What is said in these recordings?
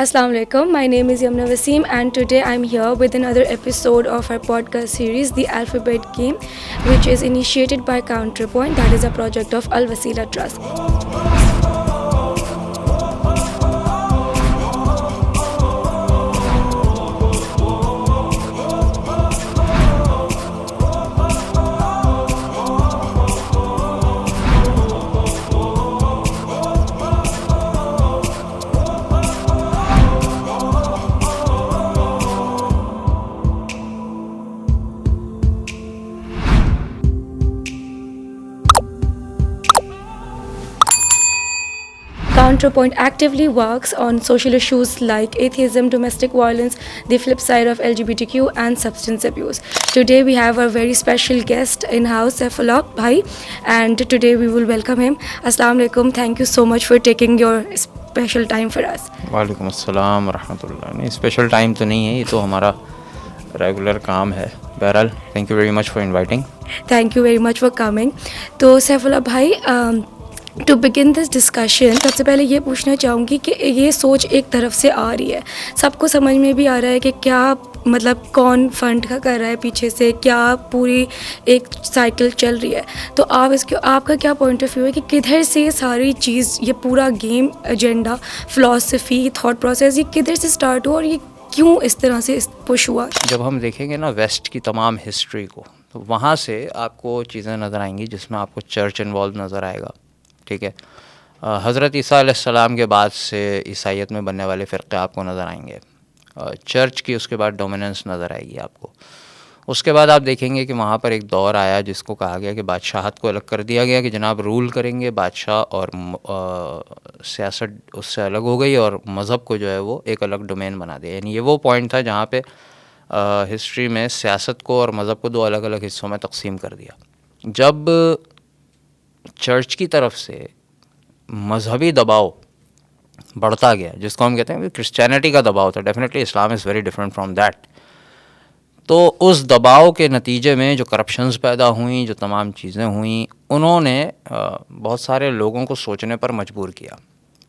Assalamu alaikum. My name is Yamna Wasim, and today I'm here with another episode of our podcast series, The Alphabet Game, which is initiated by Counterpoint, that is a project of Al Wasila Trust. Counterpoint actively works on social issues like atheism, domestic violence, the flip side of LGBTQ, and substance abuse. Today we have a very special guest in house, Saifullah Bhai, and today we will welcome him. Assalamu alaikum. Thank you so much for taking your special time for us. वालेकुम अस्सलाम रहमतुल्लाह। नहीं, special time तो नहीं है, ये तो हमारा रेगुलर काम है। बहरहाल thank you very much for inviting. Thank you very much for coming. तो सैफुल्लाह भाई, टू बिगिन दिस डिस्कशन सबसे पहले ये पूछना चाहूँगी कि ये सोच एक तरफ से आ रही है, सबको समझ में भी आ रहा है कि क्या मतलब कौन फंड का कर रहा है पीछे से, क्या पूरी एक साइकिल चल रही है। तो आप इसके आपका क्या पॉइंट ऑफ व्यू है कि किधर से ये सारी चीज़, ये पूरा game agenda, philosophy, thought process, ये किधर से स्टार्ट हुआ और ये क्यों इस तरह से पुश हुआ? जब हम देखेंगे ना वेस्ट की तमाम हिस्ट्री को, तो वहाँ से आपको चीज़ें नज़र आएंगी जिसमें आपको चर्च इन्वॉल्व नज़र आएगा। ठीक है, हज़रत ईसा अलैहिस्सलाम के बाद से ईसाइयत में बनने वाले फ़िरक़े आपको नज़र आएंगे। चर्च की उसके बाद डोमिनेंस नज़र आएगी आपको। उसके बाद आप देखेंगे कि वहाँ पर एक दौर आया जिसको कहा गया कि बादशाहत को अलग कर दिया गया कि जनाब रूल करेंगे बादशाह, और सियासत उससे अलग हो गई और मज़हब को जो है वो एक अलग डोमेन बना दिया। यानी ये वो पॉइंट था जहाँ पे हिस्ट्री में सियासत को और मज़हब को दो अलग अलग हिस्सों में तकसीम कर दिया। जब चर्च की तरफ से मजहबी दबाव बढ़ता गया, जिसको हम कहते हैं कि क्रिश्चियनिटी का दबाव था, definitely Islam is very different from that, तो उस दबाव के नतीजे में जो करप्शंस पैदा हुई, जो तमाम चीज़ें हुई, उन्होंने बहुत सारे लोगों को सोचने पर मजबूर किया।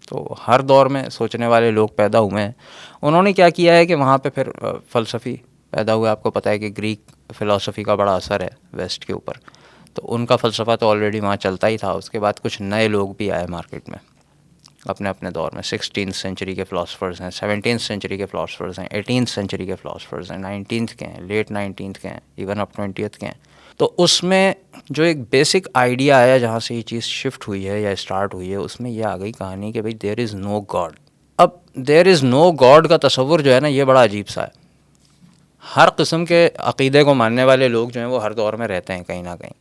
तो हर दौर में सोचने वाले लोग पैदा हुए हैं। उन्होंने क्या किया है कि वहाँ पे फिर फ़लसफ़ी पैदा हुआ। आपको पता है कि ग्रीक फ़िलासफ़ी का बड़ा असर है वेस्ट के ऊपर, तो उनका फ़लसफ़ा तो ऑलरेडी वहाँ चलता ही था। उसके बाद कुछ नए लोग भी आए मार्केट में अपने अपने दौर में। 16th सेंचुरी के फ़िलासफ़र्स हैं, 17th सेंचुरी के फ़िलासफ़र्स हैं, 18th सेंचुरी के फ़िलासफ़र्स हैं, 19th के हैं, लेट 19th के हैं, इवन अब 20th के हैं। तो उसमें जो एक बेसिक आइडिया आया जहाँ से ये चीज़ शिफ्ट हुई है या स्टार्ट हुई है, उसमें यह आ गई कहानी कि भाई देयर इज़ नो गॉड। अब देयर इज़ नो गॉड का तसव्वुर जो है ना, ये बड़ा अजीब सा है। हर किस्म के अक़ीदे को मानने वाले लोग जो हैं वो हर दौर में रहते हैं कहीं ना कहीं।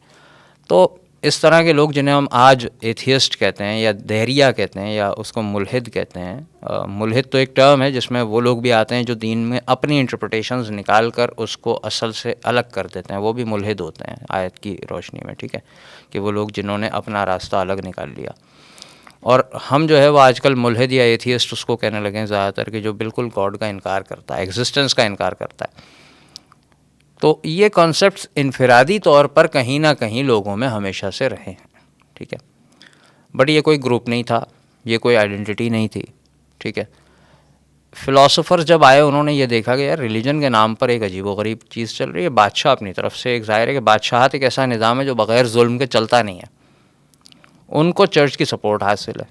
तो इस तरह के लोग जिन्हें हम आज एथियस्ट कहते हैं या देहरिया कहते हैं या उसको मुल्हिद कहते हैं। मुल्हिद तो एक टर्म है जिसमें वो लोग भी आते हैं जो दीन में अपनी इंटरप्रिटेशंस निकाल कर उसको असल से अलग कर देते हैं, वो भी मुल्हिद होते हैं आयत की रोशनी में। ठीक है, कि वो लोग जिन्होंने अपना रास्ता अलग निकाल लिया। और हम जो है वो आजकल मुल्हिद या एथियस्ट उसको कहने लगे हैं ज़्यादातर, कि जो बिल्कुल गॉड का इनकार करता है, एग्जिस्टेंस का इनकार करता है। तो ये कॉन्सेप्ट्स इनफरादी तौर पर कहीं ना कहीं लोगों में हमेशा से रहे हैं। ठीक है, बट ये कोई ग्रुप नहीं था, ये कोई आइडेंटिटी नहीं थी। ठीक है, फ़िलासफ़र्स जब आए उन्होंने ये देखा कि यार रिलीजन के नाम पर एक अजीबोगरीब चीज़ चल रही है। बादशाह अपनी तरफ से, एक ज़ाहिर है कि बादशाहत एक ऐसा निज़ाम है जो बग़ैर जुल्म के चलता नहीं है, उनको चर्च की सपोर्ट हासिल है।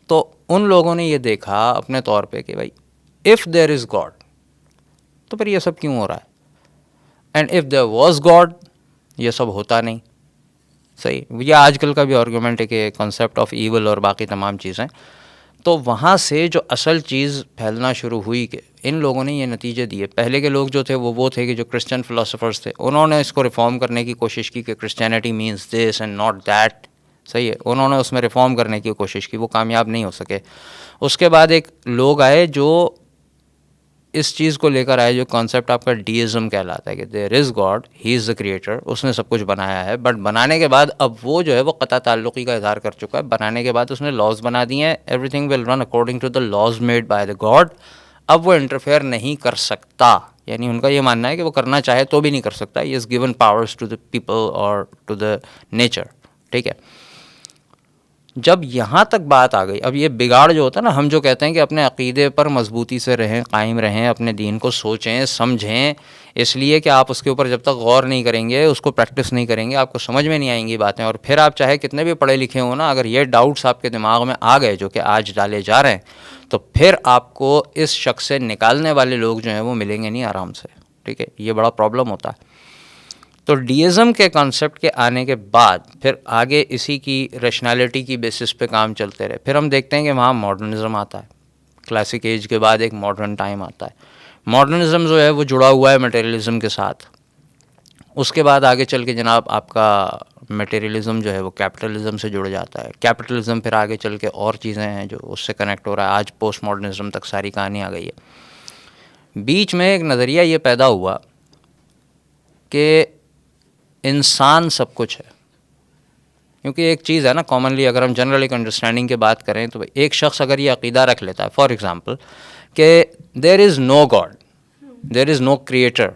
तो उन लोगों ने ये देखा अपने तौर पे कि भाई इफ़ देयर इज़ गॉड तो फिर ये सब क्यों हो रहा है, and if there was God ये सब होता नहीं। सही, ये आजकल का भी आर्गूमेंट है कि कॉन्सेप्ट ऑफ ईवल और बाकी तमाम चीज़ें। तो वहाँ से जो असल चीज़ फैलना शुरू हुई कि इन लोगों ने ये नतीजे दिए। पहले के लोग जो थे वो थे कि जो क्रिश्चियन फ़िलासफ़र्स थे, उन्होंने इसको रिफ़ॉर्म करने की कोशिश की कि Christianity means this and not that. सही है, उन्होंने उसमें रिफ़ॉर्म करने की कोशिश की, वो कामयाब नहीं हो सके। उसके बाद एक लोग आए जो इस चीज़ को लेकर आए, जो कॉन्सेप्ट आपका डीइज़्म कहलाता है कि there is God, he is the creator, उसने सब कुछ बनाया है। बट बनाने के बाद अब वो जो है वो क़ता ताल्लुक़ी का इज़हार कर चुका है। बनाने के बाद उसने लॉज़ बना दिए हैं, everything will run according to the laws made by the God. अब वो इंटरफेयर नहीं कर सकता, यानी उनका ये मानना है कि वो करना चाहे तो भी नहीं कर सकता। He is given powers to the people और टू द नेचर। ठीक है, जब यहाँ तक बात आ गई, अब ये बिगाड़ जो होता है ना, हम जो कहते हैं कि अपने अक़ीदे पर मजबूती से रहें, कायम रहें, अपने दीन को सोचें समझें, इसलिए कि आप उसके ऊपर जब तक गौर नहीं करेंगे, उसको प्रैक्टिस नहीं करेंगे, आपको समझ में नहीं आएंगी बातें। और फिर आप चाहे कितने भी पढ़े लिखे हो ना, अगर ये डाउट्स आपके दिमाग में आ गए जो कि आज डाले जा रहे हैं, तो फिर आपको इस शख्स से निकालने वाले लोग जो हैं वो मिलेंगे नहीं आराम से। ठीक है, ये बड़ा प्रॉब्लम होता है। तो डीइज़म के कॉन्सेप्ट के आने के बाद फिर आगे इसी की रैशनैलिटी की बेसिस पे काम चलते रहे। फिर हम देखते हैं कि वहाँ मॉडर्निज़म आता है, क्लासिक एज के बाद एक मॉडर्न टाइम आता है। मॉडर्निज़म जो है वो जुड़ा हुआ है मटेरियलिज़म के साथ। उसके बाद आगे चल के जनाब आपका मटेरियलिज़म जो है वो कैपिटलिज़म से जुड़ जाता है। कैपिटलिज़म फिर आगे चल के और चीज़ें हैं जो उससे कनेक्ट हो रहा है। आज पोस्ट मॉडर्निज़म तक सारी कहानी आ गई है। बीच में एक नज़रिया ये पैदा हुआ कि इंसान सब कुछ है। क्योंकि एक चीज़ है ना, कॉमनली अगर हम जनरल एक अंडरस्टैंडिंग की बात करें तो एक शख्स अगर ये अक़ीदा रख लेता है, फॉर एग्ज़ाम्पल कि there is no God, there is no creator,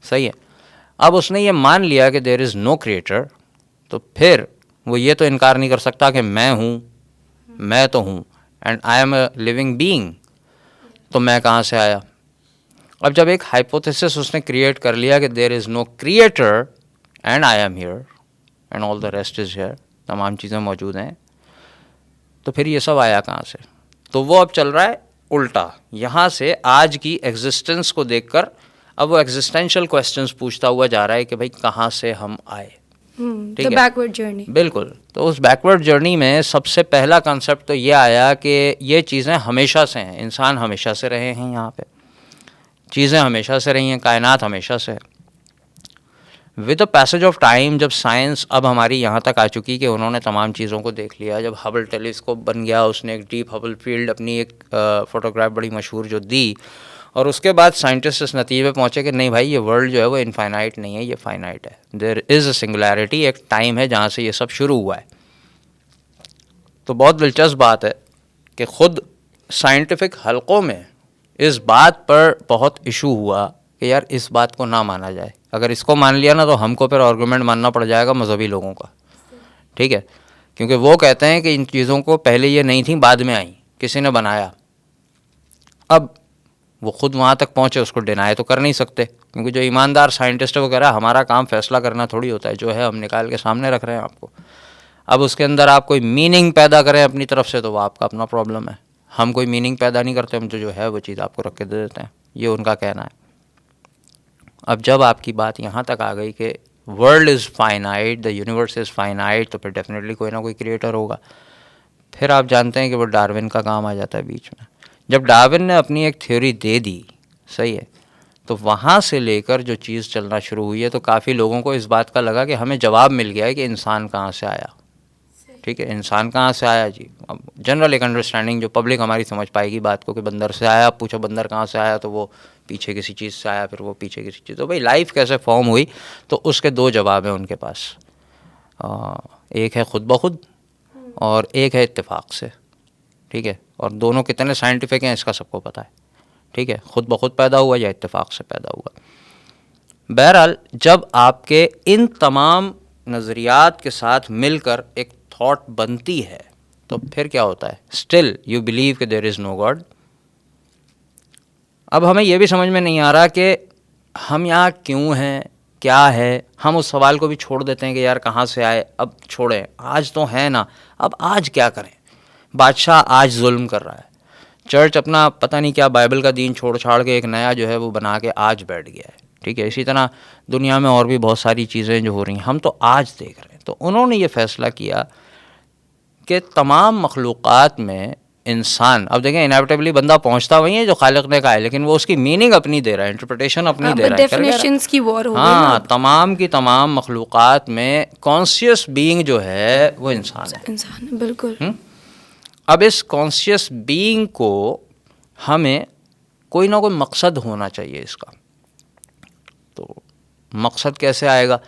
सही है। अब उसने ये मान लिया कि देयर इज़ नो क्रिएटर, तो फिर वो ये तो इनकार नहीं कर सकता कि मैं हूँ, मैं तो हूँ, and I am a living being, तो मैं कहाँ से आया। अब जब एक हाइपोथेसिस उसने क्रिएट कर लिया कि there is no creator and I am here and all the rest is here, तमाम चीज़ें मौजूद हैं, तो फिर ये सब आया कहाँ से। तो वो अब चल रहा है उल्टा, यहाँ से आज की एग्जिस्टेंस को देखकर अब वो एग्जिस्टेंशियल क्वेश्चंस पूछता हुआ जा रहा है कि भाई कहाँ से हम आए। ठीक है, बैकवर्ड जर्नी। बिल्कुल। तो उस बैकवर्ड जर्नी में सबसे पहला कॉन्सेप्ट तो ये आया कि ये चीज़ें हमेशा से हैं, इंसान हमेशा से रहे हैं, यहाँ पे चीज़ें हमेशा से रही हैं, कायनात हमेशा से है। With the passage of time जब साइंस अब हमारी यहाँ तक आ चुकी कि उन्होंने तमाम चीज़ों को देख लिया, जब हबल टेलीस्कोप बन गया, उसने एक डीप हबल फील्ड अपनी एक फ़ोटोग्राफ बड़ी मशहूर जो दी, और उसके बाद साइंटिस्ट इस नतीजे पे पहुँचे कि नहीं भाई, ये वर्ल्ड जो है वो इनफाइनाइट नहीं है, ये फाइनाइट है। देयर इज़ अ सिंगुलैरिटी, एक टाइम है जहाँ से ये सब शुरू हुआ है। तो बहुत दिलचस्प बात है कि ख़ुद साइंटिफिक हलक़ों में इस बात पर बहुत इशू हुआ कि यार इस बात को ना माना जाए। अगर इसको मान लिया ना तो हमको फिर आर्गूमेंट मानना पड़ जाएगा मजहबी लोगों का। ठीक है, क्योंकि वो कहते हैं कि इन चीज़ों को पहले ये नहीं थी, बाद में आई, किसी ने बनाया। अब वो ख़ुद वहाँ तक पहुँचे, उसको डिनाई तो कर नहीं सकते, क्योंकि जो ईमानदार साइंटिस्ट है वो कह रहा है हमारा काम फैसला करना थोड़ी होता है, जो है हम निकाल के सामने रख रहे हैं आपको। अब उसके अंदर आप कोई मीनिंग पैदा करें अपनी तरफ से तो वो आपका अपना प्रॉब्लम है। हम कोई मीनिंग पैदा नहीं करते, हम जो है वो चीज़ आपको रख के दे देते हैं, ये उनका कहना है। अब जब आपकी बात यहाँ तक आ गई कि world is finite, the universe is finite, तो फिर डेफिनेटली कोई ना कोई क्रिएटर होगा। फिर आप जानते हैं कि वो डार्विन का काम आ जाता है बीच में। जब डार्विन ने अपनी एक थ्योरी दे दी, सही है, तो वहाँ से लेकर जो चीज़ चलना शुरू हुई है, तो काफ़ी लोगों को इस बात का लगा कि हमें जवाब मिल गया है कि इंसान कहाँ से आया। ठीक है, इंसान कहाँ से आया जी। अब जनरल एक अंडरस्टैंडिंग जो पब्लिक हमारी समझ पाएगी बात को कि बंदर से आया। पूछो बंदर कहाँ से आया, तो वो पीछे किसी चीज़ से आया, फिर वो पीछे किसी चीज़। तो भाई लाइफ कैसे फॉर्म हुई, तो उसके दो जवाब हैं उनके पास। एक है खुद ब खुद और एक है इत्तेफाक से। ठीक है, और दोनों कितने साइंटिफिक हैं इसका सबको पता है। ठीक है, खुद ब खुद पैदा हुआ या इत्तेफाक से पैदा हुआ। बहरहाल जब आपके इन तमाम नज़रियात के साथ मिलकर एक थॉट बनती है तो फिर क्या होता है, स्टिल यू बिलीव कि देयर इज़ नो गॉड। अब हमें यह भी समझ में नहीं आ रहा कि हम यहाँ क्यों हैं, क्या है। हम उस सवाल को भी छोड़ देते हैं कि यार कहाँ से आए, अब छोड़ें, आज तो है ना, अब आज क्या करें। बादशाह आज जुल्म कर रहा है, चर्च अपना पता नहीं क्या बाइबल का दीन छोड़ छाड़ के एक नया जो है वो बना के आज बैठ गया है। ठीक है, इसी तरह दुनिया में और भी बहुत सारी चीज़ें जो हो रही हैं, हम तो आज देख रहे हैं। तो उन्होंने ये फ़ैसला किया कि तमाम मखलूक़ात में इंसान, अब देखें इनएविटेबली बंदा पहुंचता वही है जो खालिक ने कहा है, लेकिन वो उसकी मीनिंग अपनी दे रहा है, इंटरप्रिटेशन अपनी दे रहा है। डेफिनेशंस की वॉर हो गई। हाँ, तमाम की तमाम मखलूक़ात में कॉन्शियस बीइंग जो है वो इंसान है। इंसान है, बिल्कुल। अब इस कॉन्शियस बीइंग को हमें कोई ना कोई मकसद होना चाहिए इसका। तो मकसद कैसे आएगा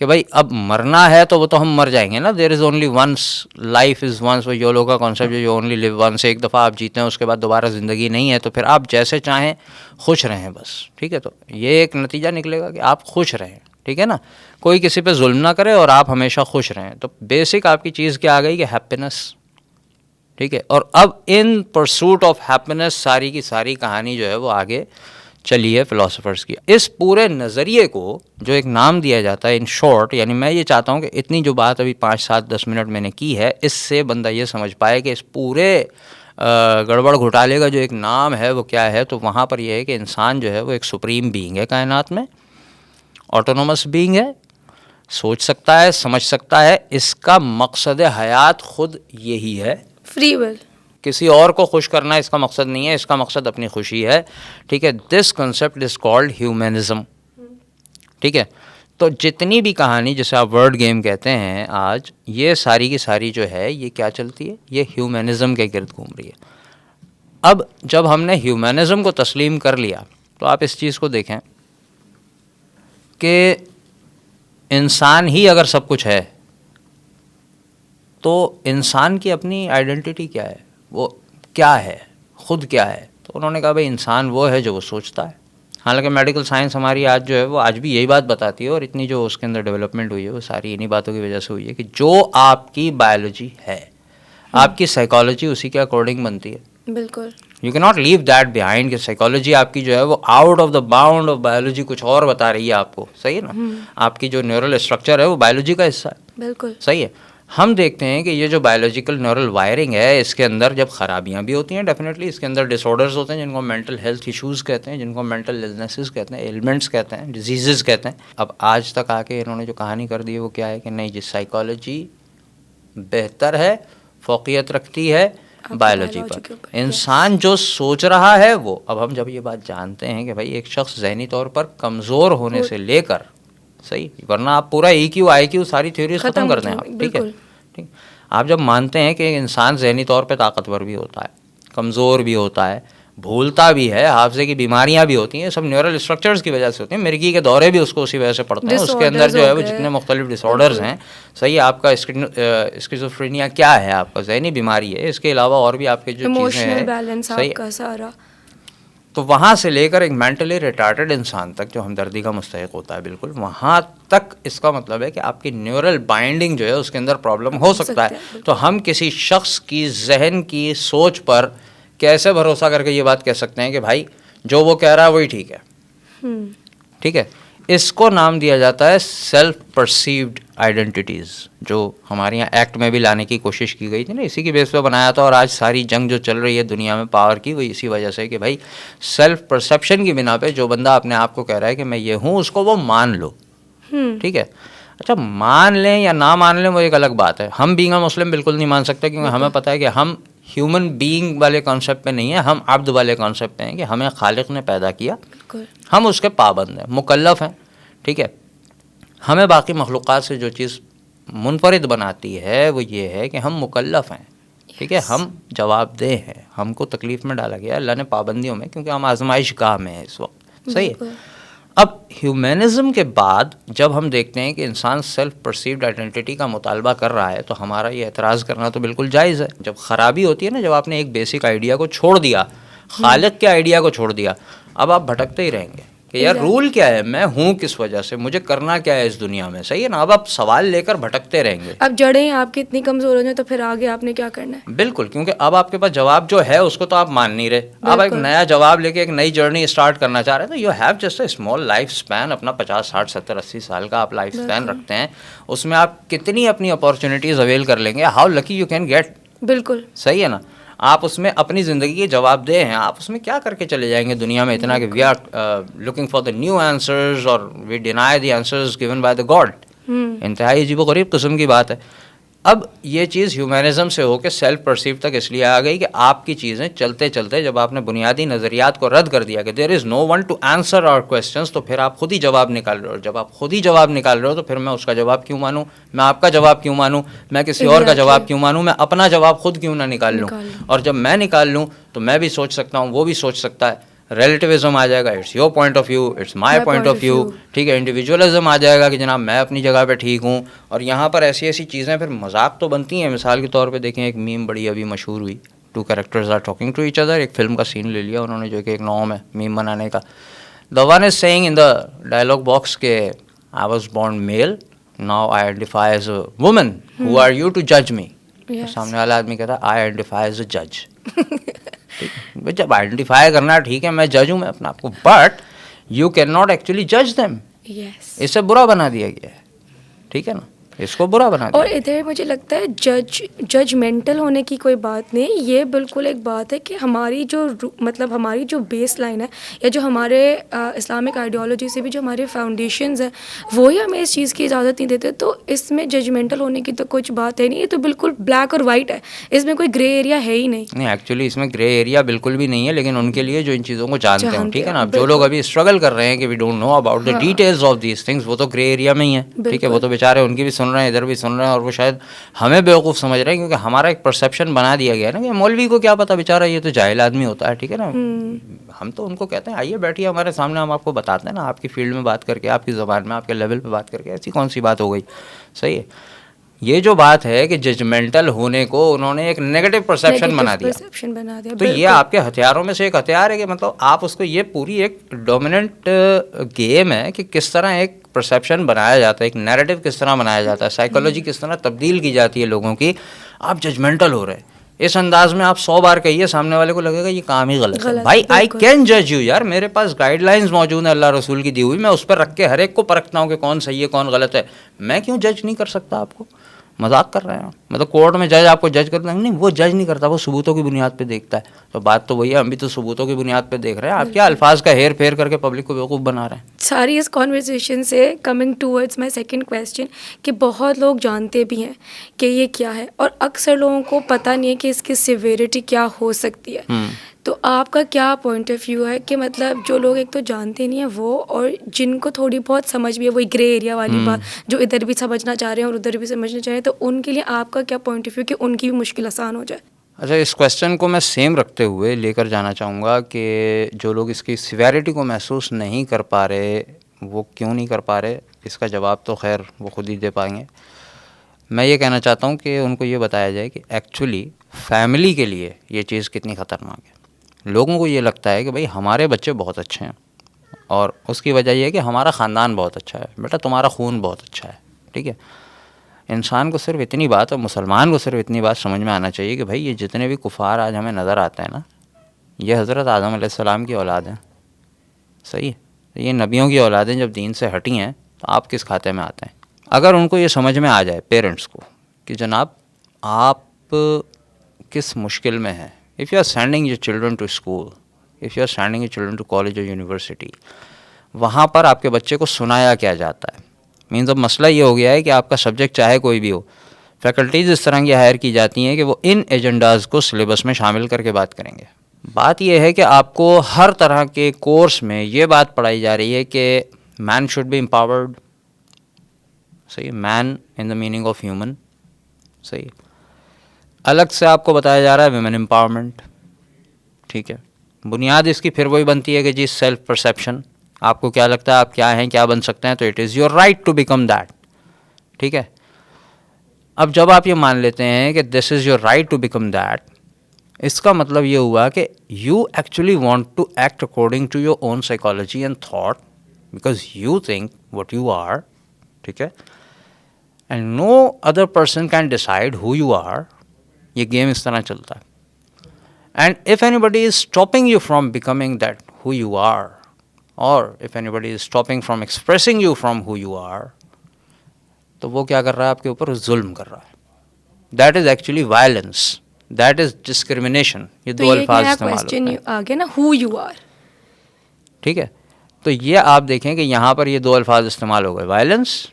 कि भाई अब मरना है तो वो तो हम मर जाएंगे ना। There is only once, life is once, वो योलो का कॉन्सेप्ट जो ओनली लिव वंस, एक दफ़ा आप जीते हैं उसके बाद दोबारा ज़िंदगी नहीं है, तो फिर आप जैसे चाहें खुश रहें बस। ठीक है, तो ये एक नतीजा निकलेगा कि आप खुश रहें। ठीक है ना, कोई किसी पे जुल्म ना करे और आप हमेशा खुश रहें। तो बेसिक आपकी चीज़ क्या आ गई कि हैप्पीनेस, ठीक है। और अब इन परसूट ऑफ हैप्पीनेस सारी की सारी कहानी जो है वो आगे चली है फिलोसोफर्स की। इस पूरे नज़रिए को जो एक नाम दिया जाता है इन शॉर्ट, यानी मैं ये चाहता हूँ कि इतनी जो बात अभी 5-7-10 मिनट मैंने की है, इससे बंदा ये समझ पाए कि इस पूरे गड़बड़ घोटाले का जो एक नाम है वो क्या है। तो वहाँ पर यह है कि इंसान जो है वो एक सुप्रीम बीइंग है कायनात में, ऑटोनोमस बीइंग है, सोच सकता है, समझ सकता है। इसका मकसद हयात खुद यही है, फ्री विल। किसी और को खुश करना इसका मकसद नहीं है, इसका मकसद अपनी खुशी है, ठीक है। This concept is called humanism, ठीक है। तो जितनी भी कहानी जिसे आप वर्ड गेम कहते हैं आज, ये सारी की सारी जो है ये क्या चलती है, ये ह्यूमनिज़म के गिर्द घूम रही है। अब जब हमने ह्यूमनिज़म को तस्लीम कर लिया तो आप इस चीज़ को देखें कि इंसान ही अगर सब कुछ है तो इंसान की अपनी आइडेंटिटी क्या है, वो क्या है, खुद क्या है। तो उन्होंने कहा भाई इंसान वो है जो वो सोचता है। हालांकि मेडिकल साइंस हमारी आज जो है वो आज भी यही बात बताती है, और इतनी जो उसके अंदर डेवलपमेंट हुई है वो सारी इन्हीं बातों की वजह से हुई है कि जो आपकी बायोलॉजी है, आपकी साइकोलॉजी उसी के अकॉर्डिंग बनती है। बिल्कुल, you can not leave that behind कि साइकोलॉजी आपकी जो है वो out of the bound of biology कुछ और बता रही है आपको, सही है ना। आपकी जो न्यूरल स्ट्रक्चर है वो बायोलॉजी का हिस्सा है, बिल्कुल सही है। हम देखते हैं कि ये जो बायोलॉजिकल न्यूरल वायरिंग है इसके अंदर जब खराबियां भी होती हैं, डेफिनेटली इसके अंदर डिसऑर्डर्स होते हैं जिनको मेंटल हेल्थ इश्यूज़ कहते हैं, जिनको मेंटल इलनेसेस कहते हैं, एलिमेंट्स कहते हैं, डिजीज़ कहते हैं। अब आज तक आके इन्होंने जो कहानी कर दी है वो क्या है कि नहीं जी, साइकोलॉजी बेहतर है, फोकियत रखती है बायोलॉजी पर। इंसान जो सोच रहा है वो, अब हम जब ये बात जानते हैं कि भाई एक शख्स ज़हनी तौर पर कमज़ोर होने से लेकर, सही, वरना आप पूरा EQ IQ सारी थ्योरीज खत्म कर दें आप, ठीक है, ठीक। आप जब मानते हैं कि इंसान ज़हनी तौर पे ताकतवर भी होता है, कमज़ोर भी होता है, भूलता भी है, हाफजे की बीमारियां भी होती हैं, सब न्यूरल स्ट्रक्चर्स की वजह से होती हैं, मिर्गी के दौरे भी उसको उसी वजह से पड़ते हैं, उसके अंदर जो है वो जितने मुख्तलिफ डिसऑर्डर्स हैं, सही। आपका स्किज़ोफ्रेनिया क्या है, आपका ज़हनी बीमारी है, इसके अलावा और भी आपके जो चीज़ें हैं, सही सारा। तो वहाँ से लेकर एक मेंटली रिटार्टेड इंसान तक जो हमदर्दी का मुस्तहिक होता है, बिल्कुल वहाँ तक इसका मतलब है कि आपकी न्यूरल बाइंडिंग जो है उसके अंदर प्रॉब्लम हो सकता है। तो हम किसी शख्स की जहन की सोच पर कैसे भरोसा करके ये बात कह सकते हैं कि भाई जो वो कह रहा है वही ठीक है, ठीक है। इसको नाम दिया जाता है सेल्फ परसीव्ड आइडेंटिटीज़, जो हमारे यहाँ एक्ट में भी लाने की कोशिश की गई थी ना, इसी की बेस पे बनाया था। और आज सारी जंग जो चल रही है दुनिया में पावर की, वो इसी वजह से कि भाई सेल्फ परसेप्शन की बिना पे जो बंदा अपने आप को कह रहा है कि मैं ये हूँ, उसको वो मान लो, ठीक है। अच्छा, मान लें या ना मान लें वो एक अलग बात है। हम बीइंग अ मुस्लिम बिल्कुल नहीं मान सकते, क्योंकि हमें पता है कि हम ह्यूमन बीइंग वाले कॉन्सेप्ट पे नहीं है, हम अब्द वाले कॉन्सेप्ट पे हैं कि हमें खालिक ने पैदा किया, हम उसके पाबंद हैं, मुकल्लफ हैं, ठीक है। हमें बाकी मखलूक़ात से जो चीज़ मुनफरिद बनाती है वो ये है कि हम मुकल्लफ हैं, ठीक है, हम जवाबदेह हैं, हमको तकलीफ़ में डाला गया अल्लाह ने पाबंदियों में, क्योंकि हम आजमाइश गाह में हैं इस वक्त, सही है। अब ह्यूमनिज़म के बाद जब हम देखते हैं कि इंसान सेल्फ परसीव्ड आइडेंटिटी का मुतालबा कर रहा है, तो हमारा ये एतराज़ करना तो बिल्कुल जायज़ है। जब ख़राबी होती है ना, जब आपने एक बेसिक आइडिया को छोड़ दिया, खालिक के आइडिया को छोड़ दिया, अब आप भटकते ही रहेंगे कि यार रूल क्या है, मैं हूँ किस वजह से, मुझे करना क्या है इस दुनिया में, सही है ना। अब आप सवाल लेकर भटकते रहेंगे। अब जड़ें आपकी इतनी कमज़ोर हो जाए तो फिर आगे आपने क्या करना है? बिल्कुल, क्योंकि अब आपके पास जवाब जो है उसको तो आप मान नहीं रहे, अब एक नया जवाब लेके एक नई जर्नी स्टार्ट करना चाह रहे हैं। तो you have just a small life span, अपना 50 60 70 80 साल का आप लाइफ स्पैन रखते हैं, उसमें आप कितनी अपनी अपॉर्चुनिटीज़ अवेल कर लेंगे, how lucky you can get, बिल्कुल सही है ना। आप उसमें अपनी ज़िंदगी के जवाबदेह हैं, आप उसमें क्या करके चले जाएंगे दुनिया में इतना कि we are looking for the new answers और we deny the answers given by the God. इंतहाई अजीबोगरीब किस्म की बात है। अब ये चीज़ ह्यूमनिज़म से होकर सेल्फ परसीव तक इसलिए आ गई कि आपकी चीज़ें चलते चलते जब आपने बुनियादी नज़रियात को रद्द कर दिया कि there is no one to answer our questions, तो फिर आप खुद ही जवाब निकाल रहे हो। जब आप खुद ही जवाब निकाल रहे हो तो फिर मैं उसका जवाब क्यों मानूँ, मैं आपका जवाब क्यों मानूँ, मैं किसी और का जवाब क्यों मानूँ, मैं अपना जवाब खुद क्यों ना निकाल लूँ। और जब मैं निकाल लूँ तो मैं भी सोच सकता हूँ, वो भी सोच सकता है, रिलेटिविज्म आ जाएगा, it's your point of view, it's my point of view, ठीक है। इंडिविजुअलिज्म आ जाएगा कि जनाब मैं अपनी जगह पे ठीक हूँ। और यहाँ पर ऐसी ऐसी चीज़ें फिर मजाक तो बनती हैं। मिसाल के तौर पे देखें, एक मीम बड़ी अभी मशहूर हुई, 2 characters are talking to each other, एक फिल्म का सीन ले लिया उन्होंने जो कि एक नॉर्म है मीम बनाने का। The one is saying in the dialogue box के I was born male, now I identify as a woman, who are you to जज मी? सामने वाला आदमी कहता है आई आइडेंटिफाई एज अ जज। ठीक, जब आइडेंटिफाई करना ठीक है, मैं जज हूँ मैं अपने आप को, but you can not actually जज देम। यस। इसे बुरा बना दिया गया है, ठीक है ना, इसको बुरा बना दिया। और इधर मुझे लगता है जजमेंटल होने की कोई बात नहीं, ये बिल्कुल एक बात है कि हमारी जो मतलब हमारी जो बेस लाइन है या जो हमारे इस्लामिक आइडियोलॉजी से भी जो हमारे फाउंडेशंस हैं वो ही हमें इस चीज़ की इजाज़त नहीं देते। तो इसमें जजमेंटल होने की तो कुछ बात है नहीं, ये तो बिल्कुल ब्लैक और वाइट है, इसमें कोई ग्रे एरिया है ही नहीं। नहीं, एक्चुअली इसमें ग्रे एरिया बिल्कुल भी नहीं है, लेकिन उनके लिए जो इन चीज़ों को जानते हो, ठीक है ना, अब जो लोग अभी स्ट्रगल कर रहे हैं कि we don't know about the details of these things, वो तो ग्रे एरिया में ही है, ठीक है, वो तो बेचारे उनकी भी सुन रहे हैं, इधर भी सुन रहे हैं, और वो शायद हमें बेवकूफ़ समझ रहे हैं, क्योंकि हमारा एक परसेप्शन बना दिया गया है ना कि मौलवी को क्या पता, बेचारा ये तो जाहिल आदमी होता है, ठीक है ना। हम तो उनको कहते हैं आइए बैठिए हमारे सामने, हम आपको बताते हैं ना, आपकी फील्ड में बात करके, आपकी ज़बान में, आपके लेवल पे बात करके, ऐसी कौन सी बात हो गई। सही है, ये जो बात है कि जजमेंटल होने को उन्होंने एक नेगेटिव परसेप्शन बना दिया, तो ये आपके हथियारों में से एक हथियार है कि मतलब आप उसको, ये पूरी एक डोमिनेंट गेम है कि किस तरह एक परसेप्शन बनाया जाता है, एक नैरेटिव किस तरह बनाया जाता है, साइकोलॉजी किस तरह तब्दील की जाती है लोगों की। आप जजमेंटल हो रहे हैं इस अंदाज में, आप 100 बार कहिए, सामने वाले को लगेगा ये काम ही गलत है। भाई आई कैन जज यू यार, मेरे पास गाइडलाइंस मौजूद है अल्लाह रसूल की दी हुई, मैं उस पर रख के हर एक को परखता हूँ कि कौन सही है कौन गलत है। मैं क्यों जज नहीं कर सकता आपको? मजाक कर रहे हैं मतलब कोर्ट में जज आपको जज करता है? नहीं, वो जज नहीं करता, वो सबूतों की बुनियाद पे देखता है। तो बात तो वही है, हम भी तो सबूतों की बुनियाद पे देख रहे हैं, आप क्या अल्फाज का हेर फेर करके पब्लिक को बेवकूफ़ बना रहे हैं। सारी इस कॉन्वर्सेशन से coming towards my second question, कि बहुत लोग जानते भी हैं कि ये क्या है और अक्सर लोगों को पता नहीं है कि इसकी सिवियरिटी क्या हो सकती है। तो आपका क्या पॉइंट ऑफ व्यू है कि मतलब जो लोग एक तो जानते नहीं है वो, और जिनको थोड़ी बहुत समझ भी है, वही ग्रे एरिया वाली बात, जो इधर भी समझना चाह रहे हैं और उधर भी समझना चाह रहे हैं, तो उनके लिए आपका क्या पॉइंट ऑफ व्यू कि उनकी भी मुश्किल आसान हो जाए? अच्छा, इस क्वेश्चन को मैं सेम रखते हुए लेकर जाना चाहूँगा कि जो लोग इसकी सिवियरिटी को महसूस नहीं कर पा रहे, वो क्यों नहीं कर पा रहे, इसका जवाब तो खैर वो खुद ही दे पाएंगे। मैं ये कहना चाहता हूँ कि उनको ये बताया जाए कि एक्चुअली फैमिली के लिए ये चीज़ कितनी ख़तरनाक है। लोगों को ये लगता है कि भाई हमारे बच्चे बहुत अच्छे हैं, और उसकी वजह ये है कि हमारा ख़ानदान बहुत अच्छा है। बेटा तुम्हारा खून बहुत अच्छा है, ठीक है। इंसान को सिर्फ इतनी बात, और मुसलमान को सिर्फ इतनी बात समझ में आना चाहिए कि भाई ये जितने भी कुफार आज हमें नज़र आते हैं ना, ये हज़रत आदम अलैहिस्सलाम की औलाद हैं, सही है। ये नबियों की औलादें जब दीन से हटी हैं तो आप किस खाते में आते हैं? अगर उनको ये समझ में आ जाए पेरेंट्स को कि जनाब आप किस मुश्किल में हैं, if you are sending your children to school, if you are sending your children to college और यूनिवर्सिटी, वहाँ पर आपके बच्चे को सुनाया क्या जाता है। मीन्स अब मसला ये हो गया है कि आपका सब्जेक्ट चाहे कोई भी हो, फैकल्टीज़ इस तरह की हायर की जाती हैं कि वो इन एजेंडाज़ को सिलेबस में शामिल करके बात करेंगे। बात यह है कि आपको हर तरह के कोर्स में ये बात पढ़ाई जा रही है कि मैन शुड बी एम्पावर्ड, सही, man in the meaning of human, सही। अलग से आपको बताया जा रहा है विमेन एम्पावरमेंट, ठीक है। बुनियाद इसकी फिर वही बनती है कि जी सेल्फ परसेप्शन, आपको क्या लगता है आप क्या हैं, क्या बन सकते हैं, तो it is your right to become that, ठीक है। अब जब आप ये मान लेते हैं कि this is your right to become that, इसका मतलब ये हुआ कि you actually want to act according to your own psychology and thought, because you think what you are, ठीक है, and no other person can decide who you are. ये game इस तरह चलता है। And if anybody is stopping you from becoming that who you are, और if anybody is stopping from expressing you from who you are, तो वो क्या कर रहा है आपके ऊपर? जुल्म कर रहा है। That is actually violence, that is discrimination. ये दो अल्फाज इस्तेमाल होते हैं। आ गया ना, हु यू आर, ठीक है। तो ये आप देखें कि यहाँ पर ये दो अल्फाज इस्तेमाल हो गए, वायलेंस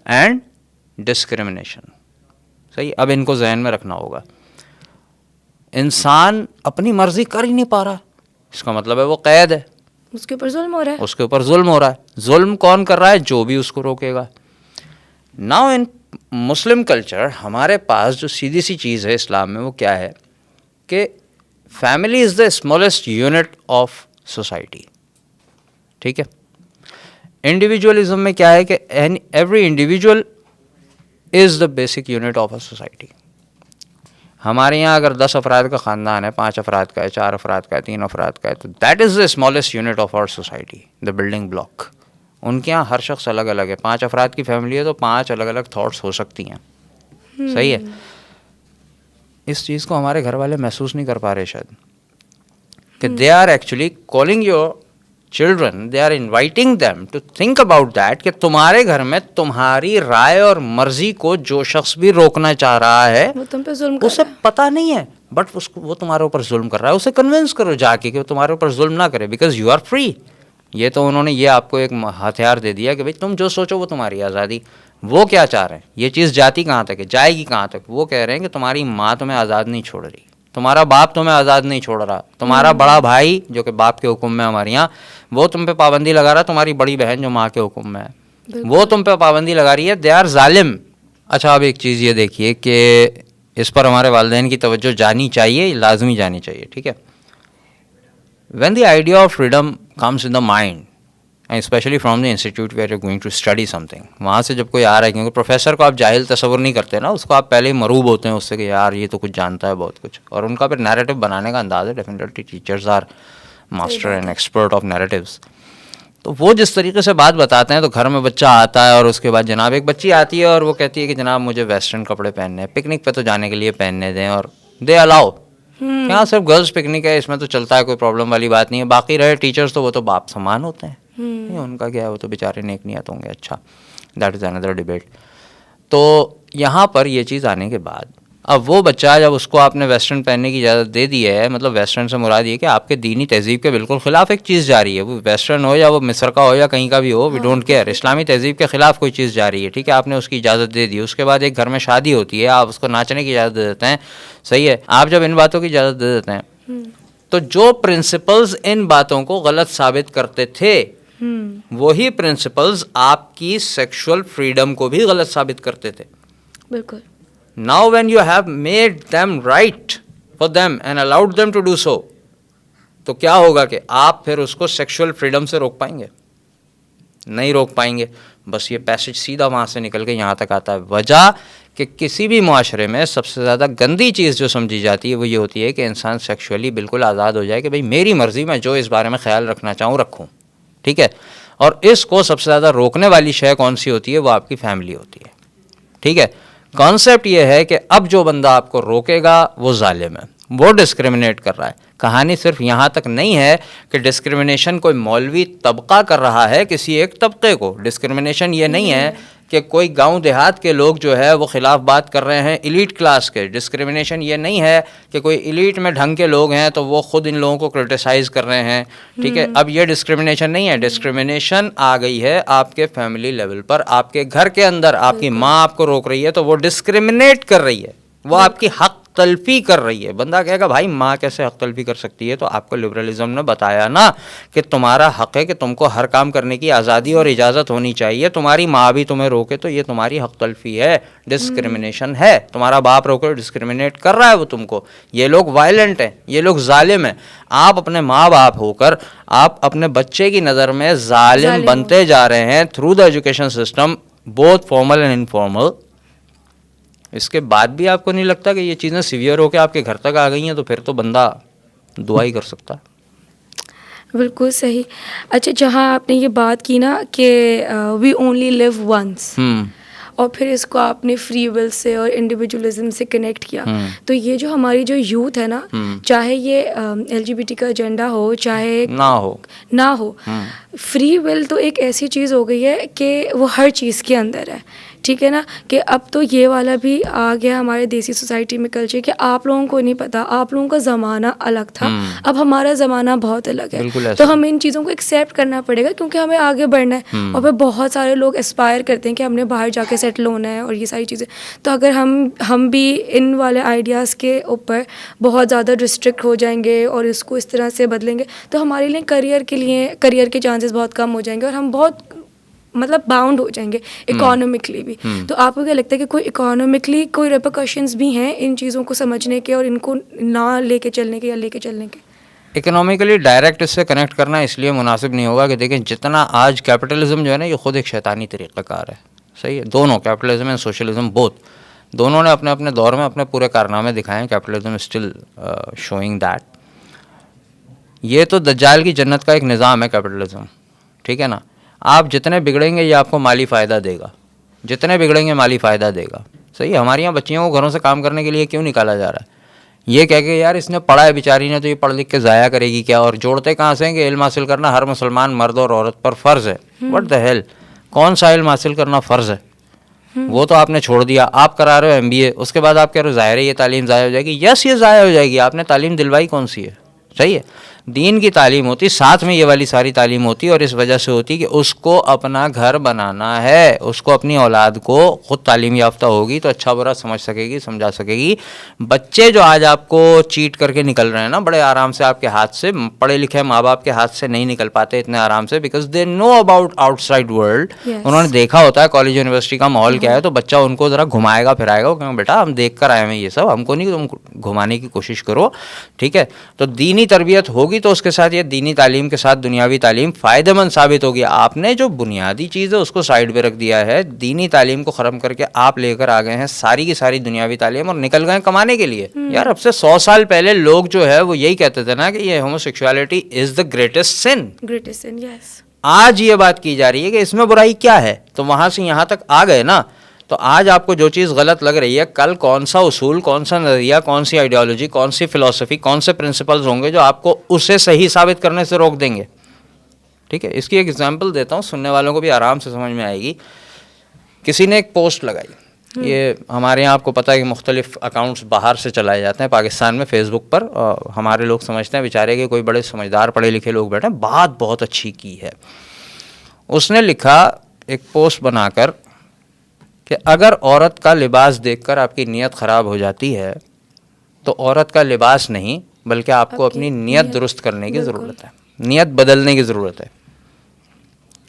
एंड डिस्क्रिमिनेशन, सही। अब इनको जहन में रखना होगा। इंसान अपनी मर्जी कर ही नहीं पा रहा, इसका मतलब है वो कैद है, उसके ऊपर जुल्म हो रहा है, उसके ऊपर जुल्म हो रहा है। जुल्म कौन कर रहा है? जो भी उसको रोकेगा। नाउ इन मुस्लिम कल्चर हमारे पास जो सीधी सी चीज़ है इस्लाम में, वो क्या है कि family is the smallest unit of society, ठीक है। इंडिविजुअलिज्म में क्या है कि every individual is the basic unit of a society. हमारे यहाँ अगर 10 अफराद का ख़ानदान है, 5 अफराद का है, 4 अफराद का है, 3 अफराद का है, तो that is the smallest unit of our society, the building block. उनके यहाँ हर शख्स अलग अलग है, 5 अफराद की फैमिली है तो 5 अलग अलग थॉट्स हो सकती हैं, सही है। इस चीज़ को हमारे घर वाले महसूस नहीं कर पा रहे शायद, कि they are actually calling your children, they are inviting them to think about that, कि तुम्हारे घर में तुम्हारी राय और मर्जी को जो शख्स भी रोकना चाह रहा है वो तुम पे जुल्म कर उसे रहा है। पता नहीं है, बट उसको वो तुम्हारे ऊपर जुल्म कर रहा है। उसे कन्विंस करो जाके कि वो तुम्हारे ऊपर जुल्म ना करे, बिकॉज यू आर फ्री। ये तो उन्होंने ये आपको एक हथियार दे दिया कि भाई तुम जो सोचो वो तुम्हारी आज़ादी। वो क्या चाह रहे हैं, ये चीज़ जाती कहाँ तक है, जाएगी कहाँ तक? वो कह रहे हैं कि तुम्हारी माँ तुम्हें आज़ाद नहीं छोड़ रही, तुम्हारा बाप तुम्हें आज़ाद नहीं छोड़ रहा, तुम्हारा बड़ा भाई जो कि बाप के हुक्म में हमारे यहाँ, वो तुम पे पाबंदी लगा रहा, तुम्हारी बड़ी बहन जो माँ के हुक्म में है वो तुम पे पाबंदी लगा रही है, दे आर जालिम। अच्छा, अब एक चीज़ ये देखिए कि इस पर हमारे वालिदैन की तवज्जो जानी चाहिए, लाजमी जानी चाहिए, ठीक है। When the idea of freedom comes in the mind, and especially from the institute where you're going to study something, वहाँ से जब कोई आ रहा है, क्योंकि प्रोफेसर को आप जाहिल तस्वुर नहीं करते ना, उसको आप पहले ही मरूब होते हैं उससे कि यार ये तो कुछ जानता है बहुत कुछ, और उनका फिर नैरेटिव बनाने का अंदाज़ है। Definitely teachers are master and expert of narratives. तो वो जिस तरीके से बात बताते हैं, तो घर में बच्चा आता है और उसके बाद जनाब एक बच्ची आती है और वो कहती है कि जनाब मुझे वेस्टर्न कपड़े पहनने हैं, पिकनिक पे तो जाने के लिए पहनने दें, और दे अलाउ। यहाँ सिर्फ गर्ल्स पिकनिक है, इसमें तो चलता है, कोई प्रॉब्लम वाली बात नहीं है। बाकी रहे टीचर्स, तो वो तो बाप समान होते हैं, ये उनका क्या है, वो तो बेचारे नेक नियत होंगे। अच्छा, दैट इज़ अनदर डिबेट। तो यहाँ पर ये चीज़ आने के बाद अब वो बच्चा जब उसको आपने वेस्टर्न पहनने की इजाज़त दे दी है, मतलब वेस्टर्न से मुराद ये कि आपके दीनी तहजीब के बिल्कुल ख़िलाफ़ एक चीज़ जा रही है, वो वेस्टर्न हो या वो मिस्र का हो या कहीं का भी हो, वी डोंट केयर, इस्लामी तहजीब के ख़िलाफ़ कोई चीज़ जा रही है, ठीक है, आपने उसकी इजाज़त दे दी। उसके बाद एक घर में शादी होती है, आप उसको नाचने की इजाज़त दे देते हैं, सही है। आप जब इन बातों की इजाज़त दे देते हैं तो जो प्रिंसिपल्स इन बातों को गलत साबित करते थे, वही प्रिंसिपल्स आपकी सेक्सुअल फ्रीडम को भी गलत साबित करते थे। बिल्कुल। Now when you have made them right for them and allowed them to do so, तो क्या होगा कि आप फिर उसको सेक्सुअल फ्रीडम से रोक पाएंगे? नहीं रोक पाएंगे। बस ये पैसेज सीधा वहाँ से निकल के यहाँ तक आता है। वजह कि किसी भी मुआशरे में सबसे ज़्यादा गंदी चीज़ जो समझी जाती है वो ये होती है कि इंसान सेक्सुअली बिल्कुल आज़ाद हो जाए कि भाई मेरी मर्ज़ी, मैं जो इस बारे में ख्याल रखना चाहूँ रखूँ, ठीक है। और इसको सबसे ज़्यादा रोकने वाली शय कौन सी होती है? वो आपकी फैमिली होती है, ठीक है। कॉन्सेप्ट ये है कि अब जो बंदा आपको रोकेगा वो जालिम है, वो डिस्क्रिमिनेट कर रहा है। कहानी सिर्फ यहाँ तक नहीं है कि डिस्क्रिमिनेशन कोई मौलवी तबका कर रहा है किसी एक तबके को। डिस्क्रिमिनेशन ये नहीं है कि कोई गांव देहात के लोग जो है वो ख़िलाफ़ बात कर रहे हैं इलीट क्लास के। डिस्क्रिमिनेशन ये नहीं है कि कोई इलीट में ढंग के लोग हैं तो वो ख़ुद इन लोगों को क्रिटिसाइज़ कर रहे हैं, ठीक है। अब ये डिस्क्रिमिनेशन नहीं है। डिस्क्रिमिनेशन आ गई है आपके फैमिली लेवल पर, आपके घर के अंदर आपकी माँ आपको रोक रही है तो वो डिस्क्रिमिनेट कर रही है, वो आपकी हक तलफी कर रही है। बंदा कहेगा भाई माँ कैसे हक तलफी कर सकती है? तो आपको लिबरलिज्म ने बताया ना कि तुम्हारा हक है कि तुमको हर काम करने की आज़ादी और इजाज़त होनी चाहिए। तुम्हारी माँ भी तुम्हें रोके तो ये तुम्हारी हक तलफी है, डिस्क्रिमिनेशन है। तुम्हारा बाप रोके, डिस्क्रिमिनेट कर रहा है वो तुमको। ये लोग वायलेंट हैं, ये लोग जालिम हैं। आप अपने माँ बाप होकर आप अपने बच्चे की नज़र में जालिम बनते जा रहे हैं through the education system, both formal and informal. इसके बाद भी आपको नहीं लगता कि ये चीज़ें सीवियर होकर आपके घर तक आ गई हैं? तो फिर तो बंदा दुआ ही कर सकता है। बिल्कुल सही। अच्छा, जहाँ आपने ये बात की ना कि वी ओनली लिव वंस, और फिर इसको आपने फ्री विल से और इंडिविजुअलिज्म से कनेक्ट किया, तो ये जो हमारी जो यूथ है ना, चाहे ये LGBT का एजेंडा हो चाहे ना हो, फ्री विल तो एक ऐसी चीज़ हो गई है कि वो हर चीज़ के अंदर है, ठीक है ना। कि अब तो ये वाला भी आ गया हमारे देसी सोसाइटी में कल्चर कि आप लोगों को नहीं पता, आप लोगों का ज़माना अलग था, अब हमारा ज़माना बहुत अलग है। तो हमें इन चीज़ों को एक्सेप्ट करना पड़ेगा क्योंकि हमें आगे बढ़ना है। और फिर बहुत सारे लोग एस्पायर करते हैं कि हमने बाहर जाके सेटल होना है और ये सारी चीज़ें। तो अगर हम भी इन वाले आइडियाज़ के ऊपर बहुत ज़्यादा रिस्ट्रिक्ट हो जाएंगे और इसको इस तरह से बदलेंगे तो हमारे लिए करियर के चांसेस बहुत कम हो जाएंगे और हम बहुत मतलब बाउंड हो जाएंगे इकोनॉमिकली भी। तो आपको क्या लगता है कि कोई इकोनॉमिकली कोई रिपरकशंस भी हैं इन चीज़ों को समझने के और इनको ना लेके चलने के या लेके चलने के? इकोनॉमिकली डायरेक्ट इससे कनेक्ट करना इसलिए मुनासिब नहीं होगा कि देखें जितना आज कैपिटलिज्म जो है ना ये खुद एक शैतानी तरीक़ाकार है, सही है। दोनों कैपिटलिज्म एंड सोशलिज्म बोथ, दोनों ने अपने अपने दौर में अपने पूरे कारनामे दिखाए हैं। Capitalism still showing that. ये तो दज्जाल की जन्नत का एक निज़ाम है कैपिटलिज्म, ठीक है ना। आप जितने बिगड़ेंगे ये आपको माली फ़ायदा देगा, जितने बिगड़ेंगे माली फ़ायदा देगा। सही है, हमारे यहाँ बच्चियों को घरों से काम करने के लिए क्यों निकाला जा रहा है? ये कह के यार इसने पढ़ा है बेचारी ने तो ये पढ़ लिख के ज़ाया करेगी क्या, और जोड़ते कहाँ से हैं कि इल्म हासिल करना हर मुसलमान मर्द और औरत पर फ़र्ज़ है। व्हाट द हेल, कौन सा इल्म हासिल करना फ़र्ज़ है? वो तो आपने छोड़ दिया। आप करा रहे हो MBA, उसके बाद आप कह रहे हो ज़ाहिर है ये तालीम ज़ाया हो जाएगी। यस, ये ज़ाया हो जाएगी। आपने तालीम दिलवाई कौन सी है? सही है, दीन की तालीम होती, साथ में ये वाली सारी तालीम होती, और इस वजह से होती कि उसको अपना घर बनाना है, उसको अपनी औलाद को खुद तालीम याफ्ता होगी तो अच्छा बुरा समझ सकेगी, समझा सकेगी। बच्चे जो आज आपको चीट करके निकल रहे हैं ना बड़े आराम से आपके हाथ से, पढ़े लिखे माँ बाप के हाथ से नहीं निकल पाते इतने आराम से, because they know about outside world. उन्होंने देखा होता है कॉलेज यूनिवर्सिटी का माहौल क्या है, तो बच्चा उनको ज़रा घुमाएगा फिराएगा, क्योंकि बेटा हम देख कर आए हैं ये सब, हमको नहीं, तुम घुमाने की कोशिश करो, ठीक है। तो दीनी तरबियत होगी तो उसके साथ ये दीनी तालीम के साथ दुनियावी तालीम फ़ायदेमंद साबित होगी। आपने जो बुनियादी चीज़ है उसको साइड पे रख दिया है, दीनी तालीम को ख़त्म करके आप लेकर आ गए हैं सारी की सारी दुनियावी तालीम और निकल गए कमाने के लिए। यार अब से 100 साल पहले लोग जो है वो यही कहते थे ना कि ये homosexuality is the greatest sin. Greatest sin, yes. आज ये बात की जा रही है कि इसमें बुराई क्या है, तो वहाँ से यहाँ तक आ गए ना। तो आज आपको जो चीज़ गलत लग रही है, कल कौन सा उसूल, कौन सा नज़रिया, कौन सी आइडियोलॉजी, कौन सी फ़िलॉसफी, कौन से प्रिंसिपल्स होंगे जो आपको उसे सही साबित करने से रोक देंगे। ठीक है, इसकी एक एग्जांपल देता हूँ, सुनने वालों को भी आराम से समझ में आएगी। किसी ने एक पोस्ट लगाई, ये हमारे यहाँ आपको पता है कि मुख्तलिफ अकाउंट्स बाहर से चलाए जाते हैं पाकिस्तान में फेसबुक पर, हमारे लोग समझते हैं बेचारे कि कोई बड़े समझदार पढ़े लिखे लोग बैठे हैं, बात बहुत अच्छी की है। उसने लिखा एक पोस्ट बनाकर कि अगर औरत का लिबास देखकर आपकी नीयत ख़राब हो जाती है तो औरत का लिबास नहीं बल्कि आपको अपनी नीयत दुरुस्त करने की ज़रूरत है, नीयत बदलने की ज़रूरत है।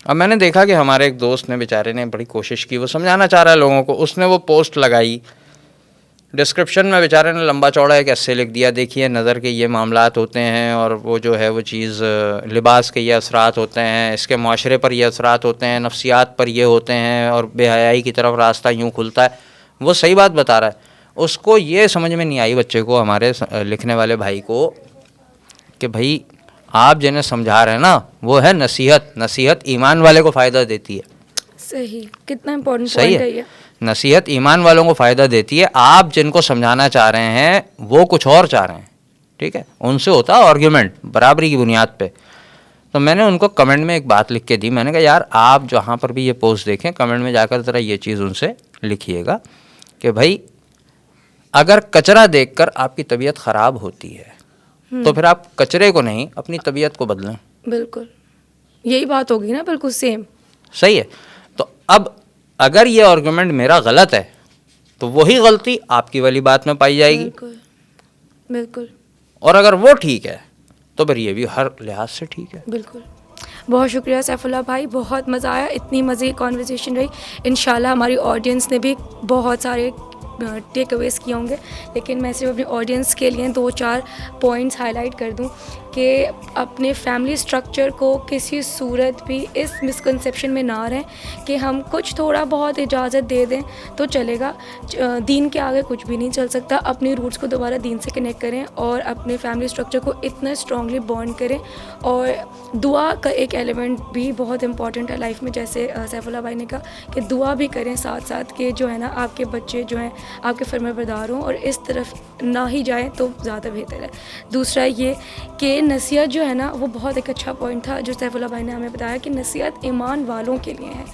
अब मैंने देखा कि हमारे एक दोस्त ने बेचारे ने बड़ी कोशिश की, वो समझाना चाह रहा है लोगों को, उसने वो पोस्ट लगाई, डिस्क्रिप्शन में बेचारे ने लंबा चौड़ा एक ऐसे लिख दिया, देखिए नज़र के ये मामलात होते हैं और वो जो है वो चीज़ लिबास के ये असरात होते हैं, इसके माशरे पर ये असरात होते हैं, नफ्सियात पर ये होते हैं और बेहयाई की तरफ रास्ता यूँ खुलता है। वो सही बात बता रहा है, उसको ये समझ में नहीं आई बच्चे को, हमारे लिखने वाले भाई को, कि भाई आप जिन्हें समझा रहे हैं ना वो है नसीहत, नसीहत ईमान वाले को फ़ायदा देती है। सही, कितना इम्पोर्टेंट सही पॉइंट है ये। नसीहत ईमान वालों को फ़ायदा देती है। आप जिनको समझाना चाह रहे हैं वो कुछ और चाह रहे हैं, ठीक है, उनसे होता है आर्ग्यूमेंट बराबरी की बुनियाद पे। तो मैंने उनको कमेंट में एक बात लिख के दी, मैंने कहा यार आप जहाँ पर भी ये पोस्ट देखें कमेंट में जाकर ज़रा ये चीज़ उनसे लिखिएगा कि भाई अगर कचरा देखकर आपकी तबीयत ख़राब होती है तो फिर आप कचरे को नहीं अपनी तबीयत को बदलें। बिल्कुल यही बात होगी ना, बिल्कुल सेम। सही है। तो अब अगर ये आर्गुमेंट मेरा गलत है तो वही गलती आपकी वाली बात में पाई जाएगी। बिल्कुल बिल्कुल। और अगर वो ठीक है तो फिर ये भी हर लिहाज से ठीक है। बिल्कुल। बहुत शुक्रिया सैफुल्लाह भाई, बहुत मज़ा आया, इतनी मज़े की कॉन्वर्सेशन रही। इंशाल्लाह हमारी ऑडियंस ने भी बहुत सारे टेक अवेज किए होंगे, लेकिन मैं सिर्फ अपनी ऑडियंस के लिए 2-4 पॉइंट्स हाईलाइट कर दूं कि अपने फैमिली स्ट्रक्चर को किसी सूरत भी इस मिसकंसेप्शन में ना रहें कि हम कुछ थोड़ा बहुत इजाज़त दे दें तो चलेगा, दीन के आगे कुछ भी नहीं चल सकता। अपनी रूट्स को दोबारा दीन से कनेक्ट करें और अपने फैमिली स्ट्रक्चर को इतना स्ट्रांगली बॉन्ड करें। और दुआ का एक एलिमेंट भी बहुत इंपॉर्टेंट है लाइफ में, जैसे सैफुल्लाह भाई ने कहा कि दुआ भी करें साथ साथ, कि जो है ना आपके बच्चे जो हैं आपके फरमाबरदार हों और इस तरफ ना ही जाएं तो ज़्यादा बेहतर है। दूसरा ये कि नसीहत जो है ना वो बहुत एक अच्छा पॉइंट था जो सैफुल्लाह भाई ने हमें बताया कि नसीहत ईमान वालों के लिए है।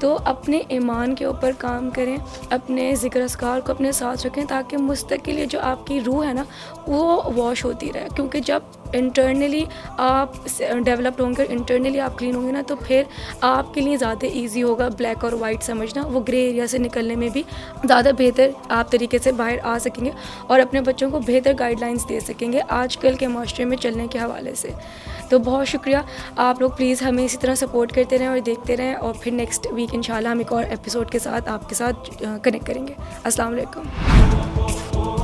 तो अपने ईमान के ऊपर काम करें, अपने ज़िक्र अस्कार को अपने साथ रखें ताकि मुस्तकिल ये जो आपकी रूह है ना वो वॉश होती रहे। क्योंकि जब इंटरनली आप डेवलप्ड होंगे, इंटरनली आप क्लीन होंगे ना, तो फिर आपके लिए ज़्यादा इजी होगा ब्लैक और वाइट समझना, वो ग्रे एरिया से निकलने में भी ज़्यादा बेहतर आप तरीके से बाहर आ सकेंगे और अपने बच्चों को बेहतर गाइडलाइंस दे सकेंगे आजकल के माशरे में चलने के हवाले से। तो बहुत शुक्रिया, आप लोग प्लीज़ हमें इसी तरह सपोर्ट करते रहें और देखते रहें, और फिर नेक्स्ट वीक इंशाल्लाह हम एक और एपिसोड के साथ आपके साथ कनेक्ट करेंगे। अस्सलाम वालेकुम।